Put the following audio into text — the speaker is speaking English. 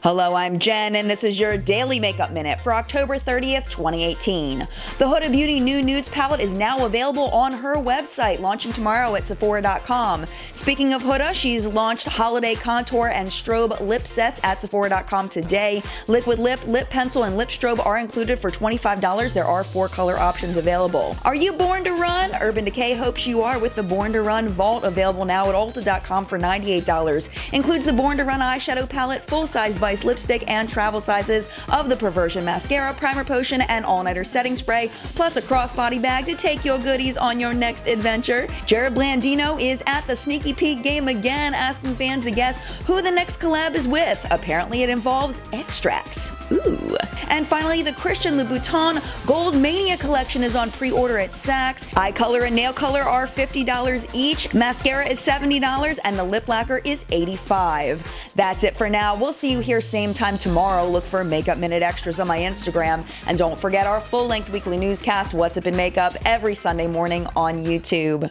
Hello, I'm Jen, and this is your Daily Makeup Minute for October 30th, 2018. The Huda Beauty New Nudes palette is now available on her website, launching tomorrow at Sephora.com. Speaking of Huda, she's launched holiday contour and strobe lip sets at Sephora.com today. Liquid lip, lip pencil, and lip strobe are included for $25. There are 4 color options available. Are you born to run? Urban Decay hopes you are with the Born to Run Vault, available now at Ulta.com for $98. Includes the Born to Run eyeshadow palette, full-size Vice lipstick, and travel sizes of the Perversion mascara, primer potion, and all-nighter setting spray, plus a crossbody bag to take your goodies on your next adventure. Jared Blandino is at the sneaky peek game again, asking fans to guess who the next collab is with. Apparently it involves extracts. Ooh. And finally, the Christian Louboutin Gold Mania collection is on pre-order at Saks. Eye color and nail color are $50 each, mascara is $70, and the lip lacquer is $85. That's it for now. We'll see you here same time tomorrow. Look for Makeup Minute Extras on my Instagram. And don't forget our full-length weekly newscast, What's Up in Makeup, every Sunday morning on YouTube.